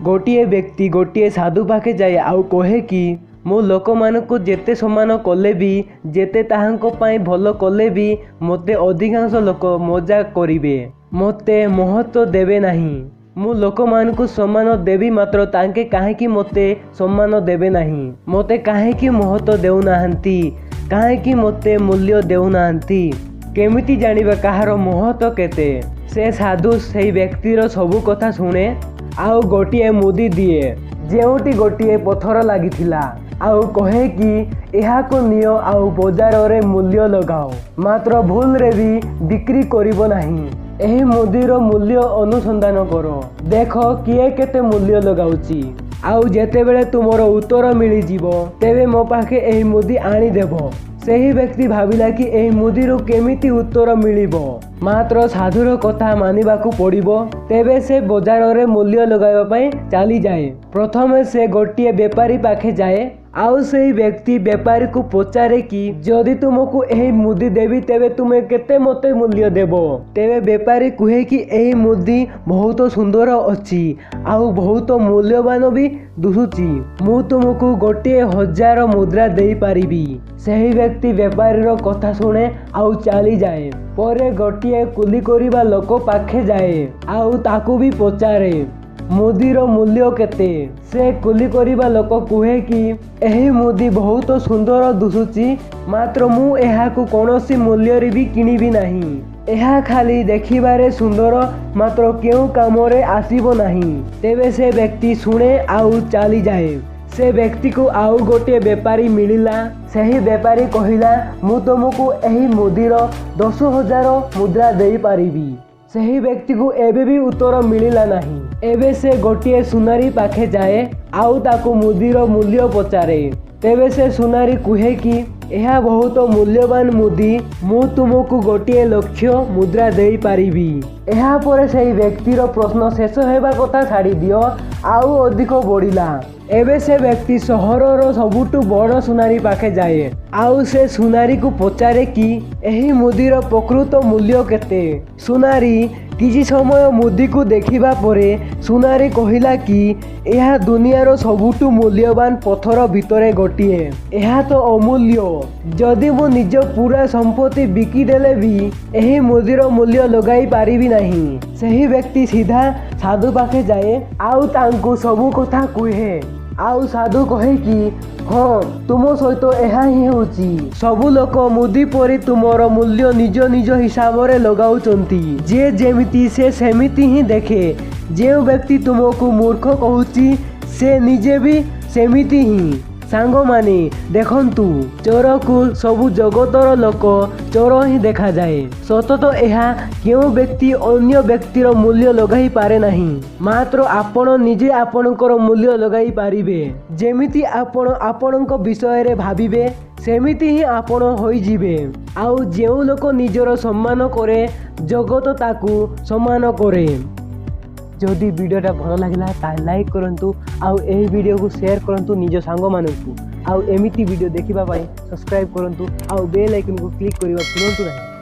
गोटे व्यक्ति गोटे साधु पाखे जाए आउ कहे कि मु लोक मानक जेते सम्मान कले भी जेते ताहांको पाई भल कले भी मते अधिकांश लोक मजाक करिवे, मते महत्व देवे नहीं। मु लोक मानक सम्मान देवी मात्र तांके काहेकि मते सम्मान देवे नहीं, मते काहेकि महत्व देउ नाहंती, काहेकि मते मूल्य देउ नाहंती। केमिति जानिबा कहार महत्व केते? से साधु से व्यक्तिर सबु कथा शुणे आउ गोटे मुदी दिए जेउटी गोटे पथर लागिथिला आउ कहे कि एहाको नियो आउ बजार रे मूल्य लगाओ, मात्र भूल रे भी बिक्री करिबो नहीं। एही मुदीर मूल्य अनुसंधान करो, देख किए केते मूल्य लगाउची आउ जेतेबेले तुमर उत्तर मिली जीवो तेबे मो पाखे एही मुदी आनी देबो। सही व्यक्ति भाविला कि एही मुदीरु केमिति उत्तर मिलिबो, मात्र साधुर कथा मानिबाकू पड़िबो। तेबे से बजार रे मूल्य लगाइबा पई चली जाए। प्रथमे से गोटिए बेपारी पाखे जाए आउ सही व्यक्ति बेपारी को पचारे कि जदि तुमको एही मुदी देवी तेबे तुमे केते मते मूल्य देबो। तेबे बेपारी कहे कि एही मुदी बहुत सुंदर अछि आउ बहुत मूल्यवान भी दुसुची, मु तुमको गोटे 1000 मुद्रा देई पारिबी। सही व्यक्ति बेपारीर कथा शुणे आउ चली जाए। परे गोटिए कुली करिबा लोक पाखे जाए आउ ताकू भी पचारे मुदीर मूल्य केते? से कुली करिबा लोक कहे कि एही मुदी बहुत सुंदर दुसुची, मात्र मु एहाकू कोनोसी मूल्य रे भी किनिबी नहीं। एहा खाली देखिबारे सुंदर, मात्र केउ कामरे आसीबो नहीं। तेबे से व्यक्ति शुणे आउ चली जाए। से व्यक्ति को आउ गोटे बेपारी मिलिला। सही बेपारी कहिला मु तुमको एही मुदीर 10,000 मुद्रा देई पारिबी। सही व्यक्ति को एबे भी उत्तर मिलिला नहीं। एबे से गोटे सुनारी पाखे जाए आउ ताकू मुदीर मूल्य पचारे। तेबे से सुनारी कहे कि यह बहुत मूल्यवान मुदी, मु तुमको गोटे 1,00,000 मुद्रा देई पारिबी। एहा परे सही व्यक्तिर प्रश्न शेष हेबा कथा छाड़ी दियो आउ अधिक बढ़िला। एबे से व्यक्ति सहरर सबुठु बड़ सुनारी पाखे जाए आउ से सुनारी को पचारे कि एही मुदीर प्रकृत मूल्य केते? सुनारी किछि समय मुदी को देखिबा परे सुनारी कहिला कि यह दुनियार सबुठु मूल्यवान पत्थर भितरे गोटिए। यह तो अमूल्य, जदि मु निज पूरा संपत्ति बिकी देले भी एही मुदीर मूल्य लगाई पारिबी नहीं। सही व्यक्ति सीधा साधु पाखे जाए आउ तांकू सबु कथा कहे आउ साधु कहे कि हाँ तुम सहित एहा ही होची। सबु लोक मुदी परी तुमर मूल्य निज निज हिसाब रे लगाउचंती। जे जेमिति से सेमिति ही देखे। जे व्यक्ति तुमको मूर्ख कहूची से निजे भी सेमिति ही। सांग माने देखंतु, चोर को सबु जगतर लोक चोर ही देखा जाए। सत तो यह क्यों व्यक्ति अन्य व्यक्तिर मूल्य लगाई पारे नहीं, मात्र आपण निजे आपणकर मूल्य लगाई पारिबे। जेमिति आपण आपणक विषय रे भाबिबे सेमिति ही आपण होई जिबे। आउ जेउ लोक निजर सम्मान करे जगत ताकू सम्मान करे। जदि वीडियोटा भल लगिला ताले लाइक करंतु आउ एही वीडियो को शेयर करंतु निज सांग मानकु। आउ एमिति वीडियो देखिबा पई सब्सक्राइब करंतु आउ बेल आइकन को क्लिक करिबा भूलंतु नहीं।